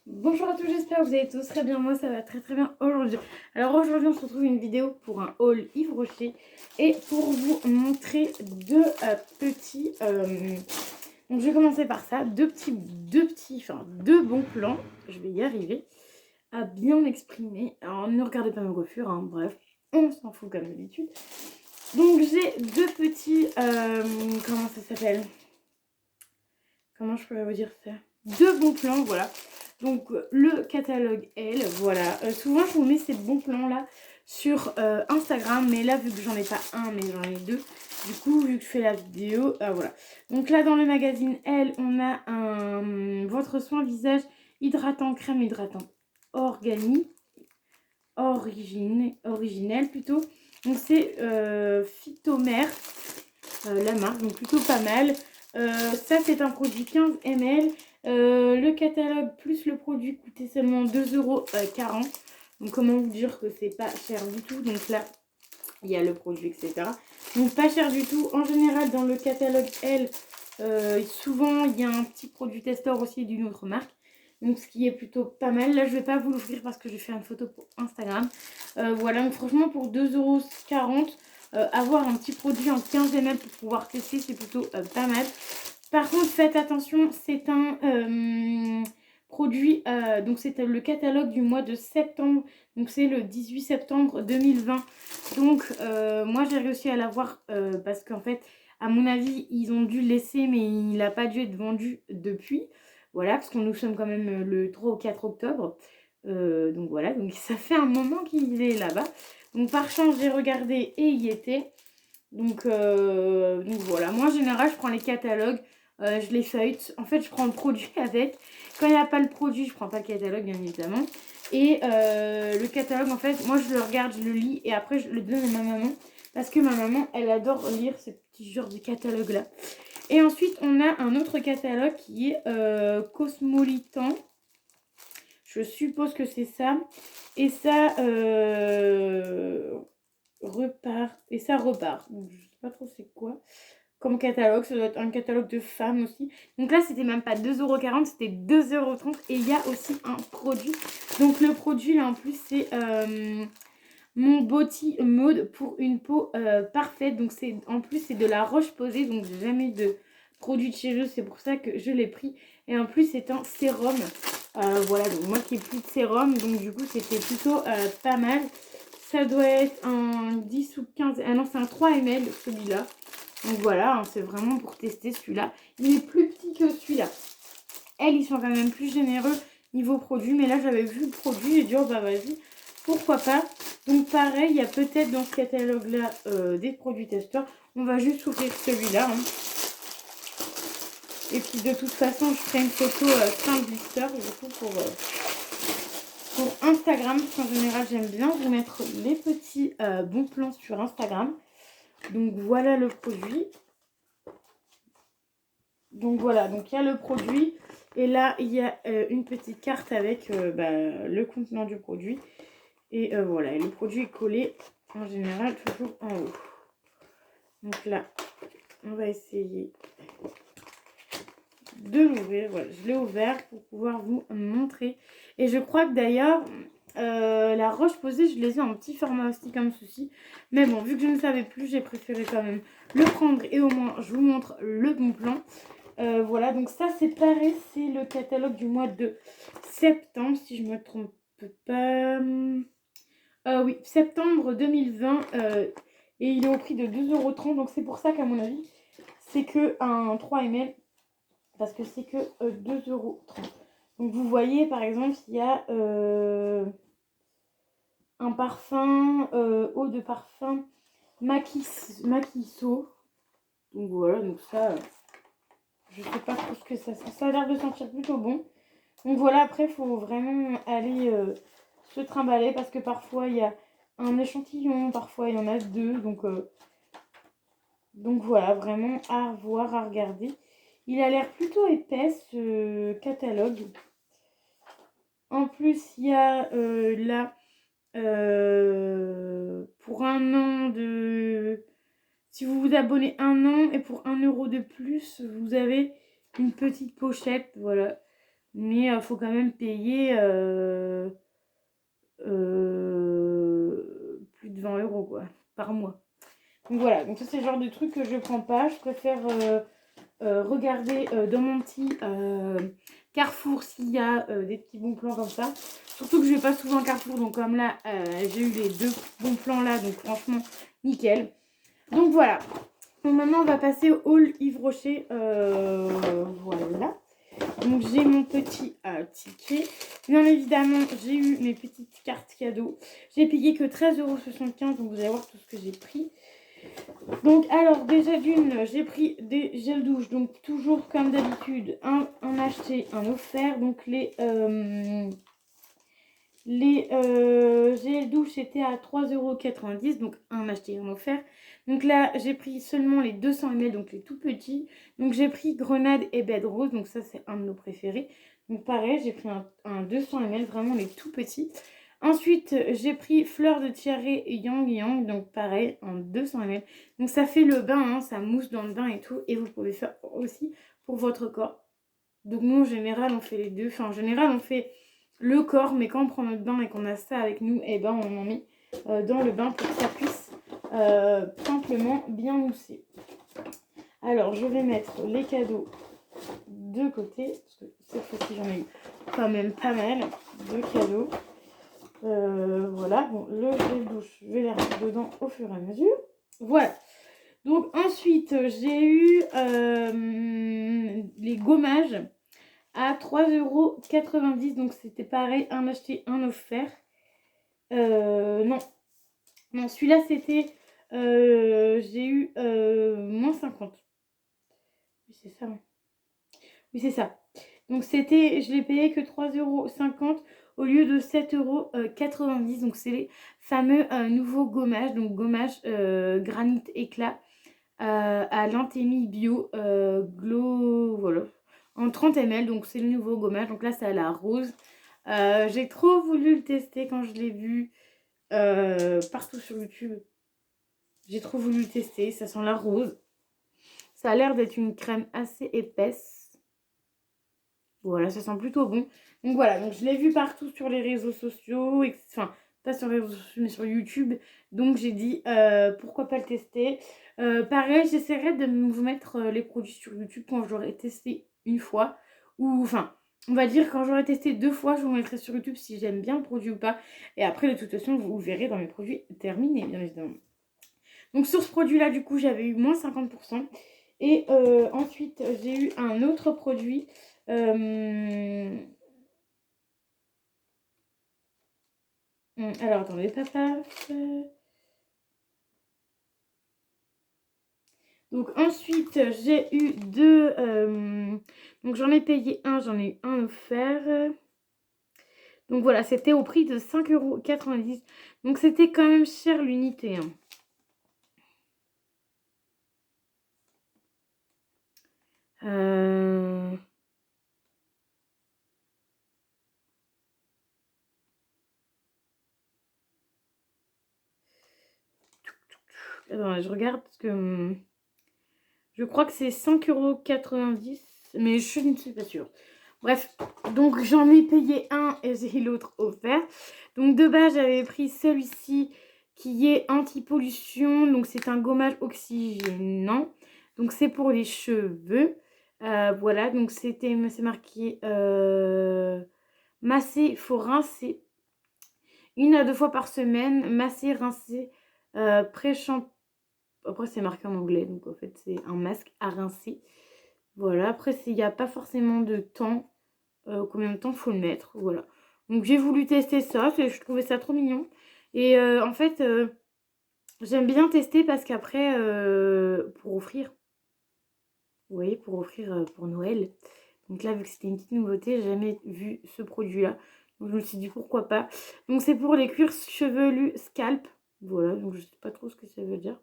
Bonjour à tous, j'espère que vous allez tous très bien. Moi ça va très bien aujourd'hui. Alors aujourd'hui on se retrouve une vidéo pour un haul Yves Rocher et pour vous montrer deux petits donc je vais commencer par ça, deux bons plans. Je vais y arriver à bien m'exprimer. Alors ne regardez pas mes coiffures, hein, bref, on s'en fout comme d'habitude. Donc j'ai deux petits comment ça s'appelle, comment je pourrais vous dire ça, deux bons plans, voilà. Donc le catalogue L, voilà. Souvent je vous mets ces bons plans là sur Instagram, mais là vu que j'en ai pas un mais j'en ai deux, du coup vu que je fais la vidéo, voilà. Donc là dans le magazine L, on a un votre soin visage hydratant, crème hydratante organique, originelle plutôt. Donc c'est Phytomère, la marque, donc plutôt pas mal. Ça c'est un produit 15 ml. Le catalogue plus le produit coûtait seulement 2,40 €. Donc comment vous dire que c'est pas cher du tout. Donc là il y a le produit, etc. Donc pas cher du tout. En général dans le catalogue L, souvent il y a un petit produit testeur aussi d'une autre marque. Donc ce qui est plutôt pas mal. Là je vais pas vous l'ouvrir parce que je vais faire une photo pour Instagram. Voilà, donc franchement pour 2,40 €, avoir un petit produit en 15 ml pour pouvoir tester, c'est plutôt pas mal. Par contre, faites attention, c'est un produit, donc c'est le catalogue du mois de septembre, donc c'est le 18 septembre 2020. Donc moi j'ai réussi à l'avoir parce qu'en fait, à mon avis, ils ont dû le laisser, mais il n'a pas dû être vendu depuis. Voilà, parce que nous sommes quand même le 3 ou 4 octobre. Donc voilà, donc ça fait un moment qu'il est là-bas. Donc par chance, j'ai regardé et il y était. Donc voilà, moi en général, je prends les catalogues, je les feuillete. En fait, je prends le produit avec. Quand il n'y a pas le produit, je prends pas le catalogue, bien évidemment. Et le catalogue, en fait, moi je le regarde, je le lis et après je le donne à ma maman. Parce que ma maman, elle adore lire ce petit genre de catalogue-là. Et ensuite, on a un autre catalogue qui est Cosmolitan. Je suppose que c'est ça. Et ça repart. Et ça repart. Donc, je sais pas trop c'est quoi comme catalogue. Ça doit être un catalogue de femmes aussi. Donc là, c'était même pas 2,40 €, c'était 2,30 €. Et il y a aussi un produit. Donc le produit, là, en plus, c'est mon Body Mode pour une peau parfaite. Donc en plus, c'est de la roche posée. Donc j'ai jamais de produit de chez eux. C'est pour ça que je l'ai pris. Et en plus, c'est un sérum. Voilà, donc moi qui ai plus de sérum. Donc du coup, c'était plutôt pas mal. Ça doit être un 10 ou 15. Ah non, c'est un 3 ml celui-là. Donc voilà, hein, c'est vraiment pour tester celui-là. Il est plus petit que celui-là. Elles, ils sont quand même plus généreux niveau produit. Mais là, j'avais vu le produit. J'ai dit, oh bah vas-y, pourquoi pas. Donc pareil, il y a peut-être dans ce catalogue-là des produits testeurs. On va juste ouvrir celui-là. Hein. Et puis de toute façon, je ferai une photo sans blister du coup pour Instagram. En général, j'aime bien vous mettre les petits bons plans sur Instagram. Donc voilà le produit. Donc voilà, donc il y a le produit. Et là, il y a une petite carte avec le contenant du produit. Et voilà, et le produit est collé en général toujours en haut. Donc là, on va essayer de l'ouvrir. Voilà, je l'ai ouvert pour pouvoir vous montrer. Et je crois que d'ailleurs, la roche posée, je les ai en petit format aussi comme ceci. Mais bon, vu que je ne savais plus, j'ai préféré quand même le prendre. Et au moins, je vous montre le bon plan. Voilà, donc ça c'est pareil, c'est le catalogue du mois de septembre, si je me trompe pas. Oui, septembre 2020. Et il est au prix de 2,30 €. Donc c'est pour ça qu'à mon avis, c'est que un 3 ml. Parce que c'est que 2,30 €. Donc vous voyez par exemple, il y a un parfum, eau de parfum Maquiso. Donc voilà, donc ça, je sais pas trop ce que ça sent. Ça a l'air de sentir plutôt bon. Donc voilà, après, il faut vraiment aller se trimballer parce que parfois, il y a un échantillon, parfois, il y en a deux. Donc voilà, vraiment à voir, à regarder. Il a l'air plutôt épais, ce catalogue. En plus, il y a là, pour un an de... Si vous vous abonnez un an et pour 1 € de plus, vous avez une petite pochette, voilà. Mais il faut quand même payer plus de 20 € quoi, par mois. Donc voilà, donc ça c'est le genre de truc que je prends pas. Je préfère regarder dans mon petit Carrefour s'il y a des petits bons plans comme ça. Surtout que je vais pas souvent Carrefour, donc comme là j'ai eu les 2 bons plans là, donc franchement nickel. Donc voilà. Donc maintenant on va passer au haul Yves Rocher. Voilà. Donc j'ai mon petit ticket. Bien évidemment, j'ai eu mes petites cartes cadeaux. J'ai payé que 13,75 €, donc vous allez voir tout ce que j'ai pris. Donc alors déjà d'une, j'ai pris des gels douche, donc toujours comme d'habitude, un acheté, un offert. Donc les gels douche étaient à 3,90 €, donc un acheté, un offert. Donc là j'ai pris seulement les 200 ml, donc les tout petits. Donc j'ai pris Grenade et Bed Rose, donc ça c'est un de nos préférés. Donc pareil, j'ai pris un 200 ml, vraiment les tout petits. Ensuite, j'ai pris Fleur de Tiare Yang Yang, donc pareil, en 200 ml. Donc ça fait le bain, hein, ça mousse dans le bain et tout. Et vous pouvez faire aussi pour votre corps. Donc nous, en général, on fait les deux. Enfin, en général, on fait le corps, mais quand on prend notre bain et qu'on a ça avec nous, et ben on en met dans le bain pour que ça puisse simplement bien mousser. Alors, je vais mettre les cadeaux de côté, parce que cette fois-ci, j'en ai eu quand même pas mal de cadeaux. Voilà, bon, le gel douche, je vais les remettre dedans au fur et à mesure. Voilà. Donc ensuite, j'ai eu les gommages à 3,90 €. Donc c'était pareil, un acheté, un offert. Non, non, celui-là c'était, j'ai eu moins 50. Oui, c'est ça. Oui, c'est ça. Donc c'était, je l'ai payé que 3,50 € au lieu de 7,90 €. Donc c'est les fameux nouveaux gommages. Donc gommage granit éclat à l'Anthémie bio glow, voilà, en 30 ml. Donc c'est le nouveau gommage. Donc là c'est à la rose. J'ai trop voulu le tester quand je l'ai vu partout sur YouTube. J'ai trop voulu le tester. Ça sent la rose. Ça a l'air d'être une crème assez épaisse. Voilà, ça sent plutôt bon. Donc voilà, donc je l'ai vu partout sur les réseaux sociaux, enfin pas sur les réseaux sociaux mais sur YouTube. Donc j'ai dit pourquoi pas le tester. Pareil, j'essaierai de vous mettre les produits sur YouTube quand j'aurai testé une fois. Ou enfin, on va dire quand j'aurai testé 2 fois, je vous mettrai sur YouTube si j'aime bien le produit ou pas. Et après, de toute façon, vous verrez dans mes produits terminés, bien évidemment. Donc sur ce produit-là, du coup, j'avais eu moins 50%. Et ensuite, j'ai eu un autre produit. Alors, attendez, papa. Donc ensuite, j'ai eu deux. Donc j'en ai payé un, j'en ai eu un offert. Donc voilà, c'était au prix de 5,90 €. Donc c'était quand même cher l'unité, hein. Attends, je regarde parce que je crois que c'est 5,90 €, mais je ne suis pas sûre. Bref, donc j'en ai payé un et j'ai l'autre offert. Donc de base, j'avais pris celui-ci qui est anti-pollution. Donc c'est un gommage oxygénant. Donc c'est pour les cheveux. Voilà, donc c'est marqué masser, il faut rincer 1 à 2 fois par semaine. Masser, rincer, pré-shampoing. Après, c'est marqué en anglais, donc en fait, c'est un masque à rincer. Voilà, après, il n'y a pas forcément de temps, combien de temps il faut le mettre, voilà. Donc, j'ai voulu tester ça, je trouvais ça trop mignon. Et en fait, j'aime bien tester parce qu'après, pour offrir, vous voyez, pour offrir pour Noël. Donc là, vu que c'était une petite nouveauté, j'ai jamais vu ce produit-là. Donc, je me suis dit, pourquoi pas. Donc, c'est pour les cuirs chevelus scalp. Voilà, donc je sais pas trop ce que ça veut dire.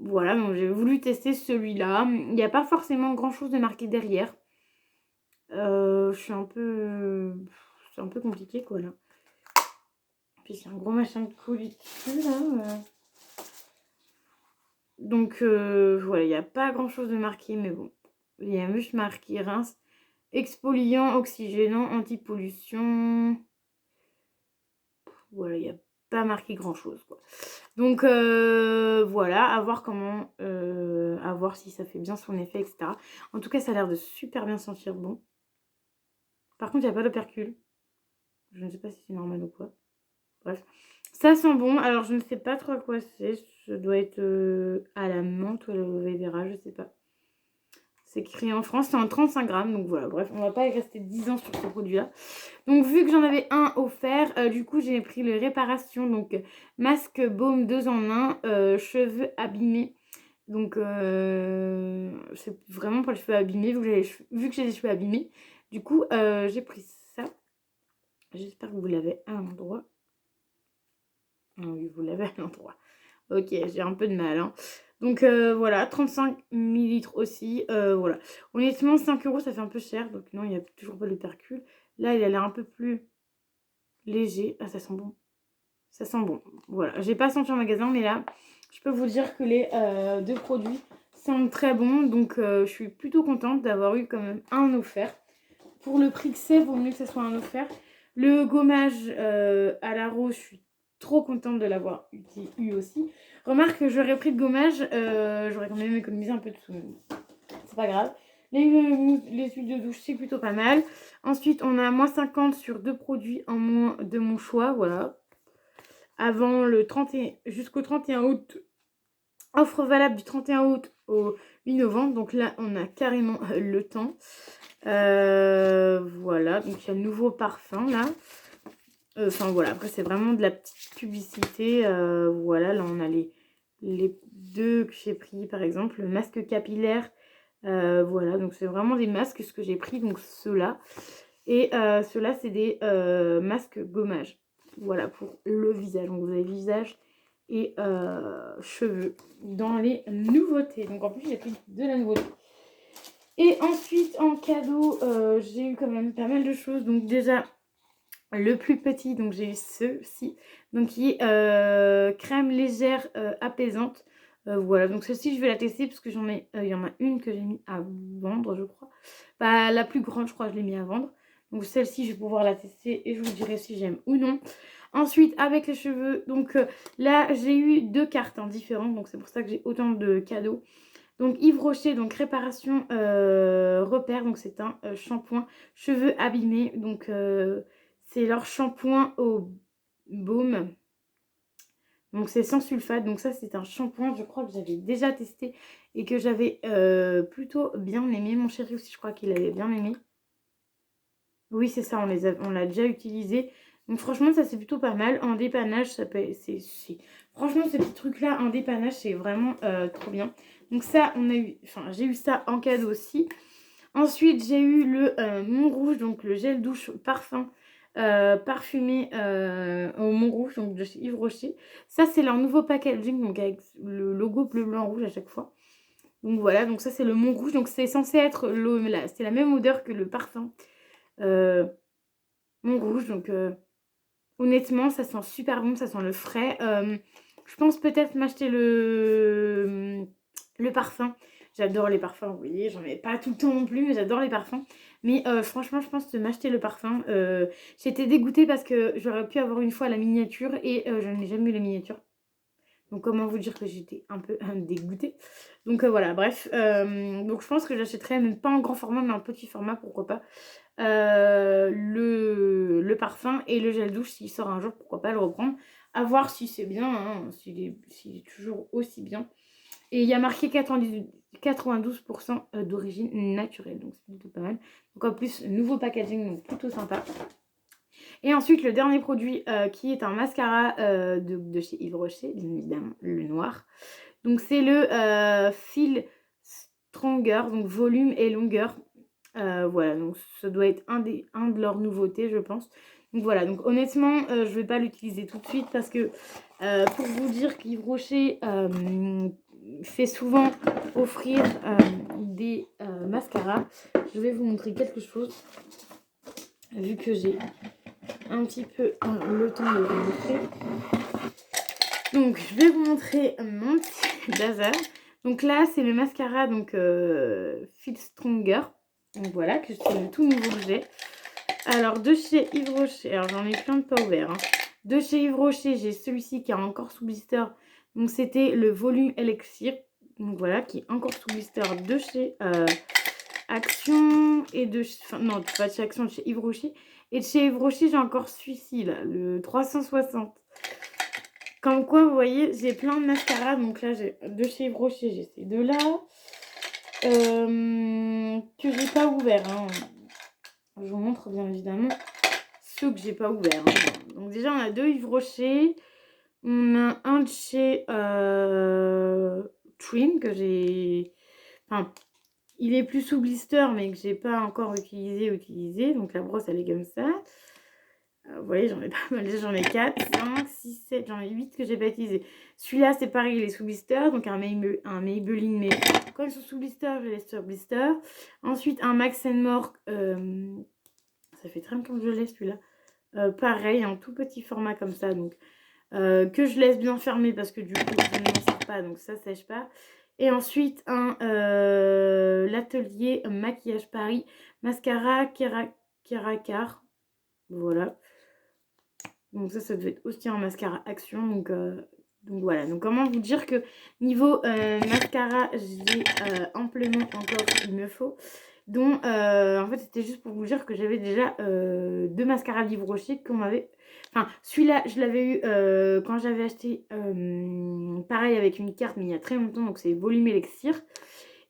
Voilà, donc j'ai voulu tester celui-là. Il n'y a pas forcément grand-chose de marqué derrière. Je suis un peu... C'est un peu compliqué, quoi, là. Puis c'est un gros machin de colis dessus, là. Donc, voilà, il n'y a pas grand-chose de marqué, mais bon. Il y a juste marqué rince. exfoliant, oxygénant, anti-pollution. Voilà, il n'y a pas marqué grand chose quoi. Donc voilà, à voir comment, à voir si ça fait bien son effet, etc. En tout cas, ça a l'air de super bien sentir bon. Par contre, il n'y a pas d'opercule. Je ne sais pas si c'est normal ou quoi. Bref, ça sent bon. Alors, je ne sais pas trop à quoi c'est. Ça doit être à la menthe ou à l'aloe vera, je sais pas. C'est écrit en France, c'est en 35 grammes. Donc voilà, bref, on va pas y rester 10 ans sur ce produit-là. Donc, vu que j'en avais un offert, du coup, j'ai pris le réparation. Donc, masque baume 2 en 1, cheveux abîmés. Donc, c'est vraiment pour les cheveux abîmés, vu que j'ai les cheveux abîmés. Du coup, j'ai pris ça. J'espère que vous l'avez à l'endroit. Ah oui, vous l'avez à l'endroit. Ok, j'ai un peu de mal. Hein. Donc voilà, 35 millilitres aussi. Voilà. Honnêtement, 5 euros, ça fait un peu cher. Donc non, il n'y a toujours pas de percule. Là, il a l'air un peu plus léger. Ah, ça sent bon. Ça sent bon. Voilà. J'ai pas senti en magasin, mais là, je peux vous dire que les deux produits sentent très bons. Donc je suis plutôt contente d'avoir eu quand même un offert. Pour le prix que c'est, vaut mieux que ce soit un offert. Le gommage à la rose, je suis trop contente de l'avoir eu aussi. Remarque que j'aurais pris le gommage, j'aurais quand même économisé un peu de sous. C'est pas grave. Les huiles de douche, c'est plutôt pas mal. Ensuite, on a moins 50 sur deux produits en moins de mon choix. Voilà. Avant le 31, jusqu'au 31 août. Offre valable du 31 août au 8 novembre. Donc là, on a carrément le temps. Voilà. Donc il y a le nouveau parfum là. Enfin voilà. Après, c'est vraiment de la petite publicité. Voilà. Là, on a les deux que j'ai pris par exemple. Le masque capillaire. Voilà. Donc c'est vraiment des masques ce que j'ai pris. Donc ceux-là. Et ceux-là, c'est des masques gommage. Voilà. Pour le visage. Donc vous avez le visage et cheveux dans les nouveautés. Donc en plus, j'ai pris de la nouveauté. Et ensuite, en cadeau, j'ai eu quand même pas mal de choses. Donc déjà, le plus petit, donc j'ai eu ceci. Donc qui est crème légère apaisante. Voilà, donc celle-ci, je vais la tester parce que il y en a une que j'ai mis à vendre, je crois. Bah, la plus grande, je crois, je l'ai mis à vendre. Donc celle-ci, je vais pouvoir la tester et je vous dirai si j'aime ou non. Ensuite, avec les cheveux, donc là, j'ai eu deux cartes différentes. Donc c'est pour ça que j'ai autant de cadeaux. Donc Yves Rocher, donc réparation repère. Donc c'est un shampoing cheveux abîmés. Donc c'est leur shampoing au baume. Donc c'est sans sulfate. Donc ça c'est un shampoing, je crois que j'avais déjà testé et que j'avais plutôt bien aimé. Mon chéri aussi, je crois qu'il avait bien aimé. Oui, c'est ça, on l'a déjà utilisé. Donc franchement, ça c'est plutôt pas mal. En dépannage, ça peut, franchement, ce petit truc-là, en dépannage, c'est vraiment trop bien. Donc ça, j'ai eu ça en cadeau aussi. Ensuite, j'ai eu le Montrouge, donc le gel douche parfum parfumé au Montrouge, donc de chez Yves Rocher. Ça, c'est leur nouveau packaging, donc avec le logo bleu, blanc, rouge à chaque fois. Donc voilà, donc ça c'est le Montrouge. Donc c'est censé être c'est la même odeur que le parfum. Montrouge, donc honnêtement ça sent super bon, ça sent le frais. Je pense peut-être m'acheter le parfum. J'adore les parfums, vous voyez, j'en ai pas tout le temps non plus, mais j'adore les parfums. Mais franchement, je pense de m'acheter le parfum. J'étais dégoûtée parce que j'aurais pu avoir une fois la miniature et je n'ai jamais eu la miniature. Donc comment vous dire que j'étais un peu dégoûtée. Donc voilà, bref. Donc je pense que j'achèterais, même pas en grand format, mais en petit format, pourquoi pas. Le parfum et le gel douche, s'il sort un jour, pourquoi pas le reprendre. À voir si c'est bien, hein, s'il est toujours aussi bien. Et il y a marqué 92% d'origine naturelle, donc c'est plutôt pas mal. Donc en plus, nouveau packaging, donc plutôt sympa. Et ensuite, le dernier produit qui est un mascara de chez Yves Rocher, bien évidemment, le noir. Donc c'est le Feel Stronger, donc volume et longueur. Voilà, donc ça doit être un de leurs nouveautés, je pense. Donc voilà, donc honnêtement, je ne vais pas l'utiliser tout de suite parce que pour vous dire qu'Yves Rocher fait souvent offrir des mascaras, je vais vous montrer quelque chose, vu que j'ai un petit peu le temps de vous montrer. Donc je vais vous montrer mon petit bazar. Donc là c'est le mascara donc Feel Stronger. Donc voilà, que c'est le tout nouveau que j'ai. Alors, de chez Yves Rocher, alors j'en ai plein de pas ouverts. Hein. De chez Yves Rocher, j'ai celui-ci qui est encore sous blister. Donc, c'était le volume Elixir. Donc, voilà, qui est encore sous blister de chez Action et de... Enfin, non, pas de chez Action, de chez Yves Rocher. Et de chez Yves Rocher, j'ai encore celui-ci, là, le 360. Comme quoi, vous voyez, j'ai plein de mascaras. Donc là, de chez Yves Rocher, j'ai ces deux-là. Que j'ai pas ouvert. Hein. Je vous montre bien évidemment ceux que j'ai pas ouverts. Hein. Donc déjà, on a deux Yves Rocher. On a un de chez Trim que j'ai... Enfin, il est plus sous blister, mais que j'ai pas encore utilisé. Donc la brosse, elle est comme ça. Vous voyez, j'en ai pas mal. Déjà, j'en ai 4, 5, 6, 7, j'en ai 8 que j'ai pas utilisé. Celui-là, c'est pareil, il est sous blister. Donc un Maybelline, mais quand ils sont sous blister, je les laisse sur blister. Ensuite, un Max More. Ça fait très longtemps que je l'ai, celui-là. Pareil, un tout petit format comme ça. Donc, que je laisse bien fermé parce que du coup, je ne m'en sers pas. Donc, ça sèche pas. Et ensuite, l'atelier Maquillage Paris. Mascara Keracar. Voilà. Donc ça devait être aussi un mascara Action. Donc voilà. Donc comment vous dire que niveau mascara, j'ai amplement encore ce qu'il me faut. Donc en fait, c'était juste pour vous dire que j'avais déjà deux mascaras Yves Rocher qu'on m'avait... Enfin, celui-là, je l'avais eu quand j'avais acheté pareil avec une carte, mais il y a très longtemps. Donc c'est Volume Elixir.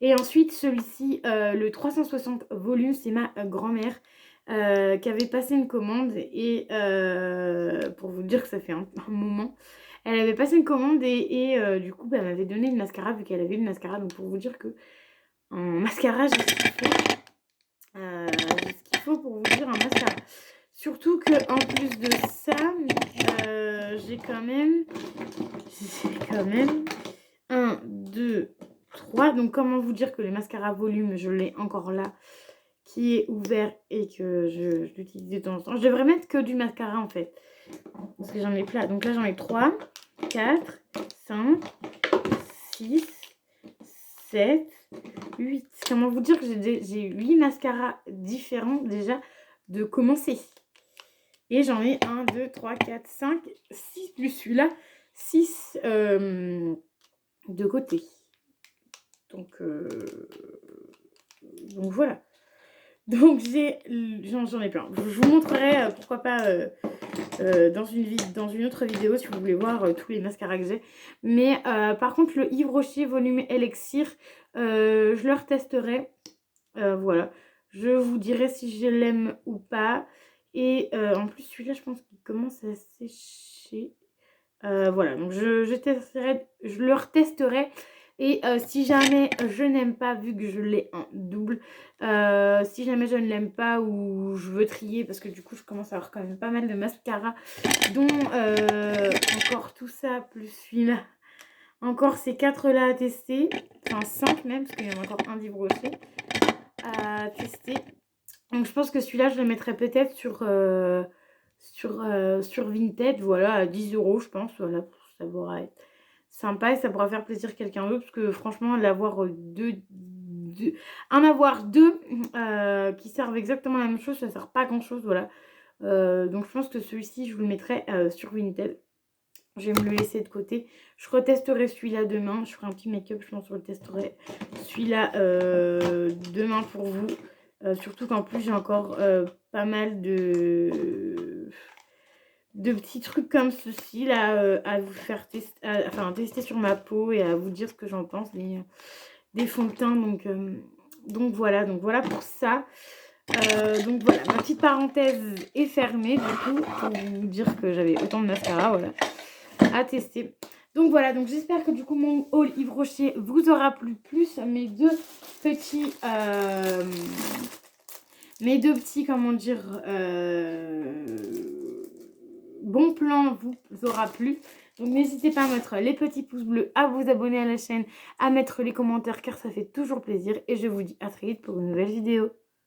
Et ensuite, celui-ci, le 360 volume, c'est ma grand-mère qui avait passé une commande. Et pour vous dire que ça fait un moment, elle avait passé une commande et du coup, bah, elle m'avait donné une mascara vu qu'elle avait une mascara. Donc pour vous dire que en mascara, j'ai ce qu'il faut. J'ai ce qu'il faut pour vous dire un mascara. Surtout qu'en plus de ça, j'ai quand même 1, 2, 3. Donc comment vous dire que les mascaras volume, je l'ai encore là, qui est ouvert et que je l'utilise de temps en temps. Je devrais mettre que du mascara en fait. Parce que j'en ai plein. Donc là j'en ai 3, 4, 5, 6, 7, 8. Comment vous dire que j'ai 8 mascaras différents déjà de commencer. Et j'en ai 1, 2, 3, 4, 5, 6 plus celui-là. 6 de côté. Donc voilà. Donc j'en ai plein. Je vous montrerai pourquoi pas dans une autre vidéo si vous voulez voir tous les mascaras que j'ai. Mais par contre le Yves Rocher volume Elixir, je le retesterai. Voilà. Je vous dirai si je l'aime ou pas. Et en plus celui-là je pense qu'il commence à sécher. Voilà, donc je testerai, je le retesterai. Et si jamais je n'aime pas, vu que je l'ai en double, si jamais je ne l'aime pas ou je veux trier, parce que du coup je commence à avoir quand même pas mal de mascara, dont encore tout ça, plus celui-là, encore ces 4 là à tester, enfin 5 même, parce qu'il y en a encore un d'Yves Rocher à tester. Donc je pense que celui-là je le mettrai peut-être sur Vinted, voilà, à 10 € je pense, voilà, ça pourra être sympa et ça pourra faire plaisir à quelqu'un d'autre, parce que franchement l'avoir avoir deux qui servent exactement la même chose, ça sert pas à grand chose, voilà. Donc je pense que celui-ci je vous le mettrai sur Vinted. Je vais me le laisser de côté. Je retesterai celui-là demain. Je ferai un petit make-up, je pense que je retesterai celui-là demain pour vous. Surtout qu'en plus, j'ai encore pas mal de petits trucs comme ceci là à vous faire tester sur ma peau et à vous dire ce que j'en pense des fonds de teint. Donc voilà pour ça. Donc voilà, ma petite parenthèse est fermée du coup pour vous dire que j'avais autant de mascara, voilà, à tester. Donc voilà, donc j'espère que du coup mon haul Yves Rocher vous aura plu, plus mes deux petits comment dire, bon plan vous aura plu. Donc n'hésitez pas à mettre les petits pouces bleus, à vous abonner à la chaîne, à mettre les commentaires car ça fait toujours plaisir. Et je vous dis à très vite pour une nouvelle vidéo.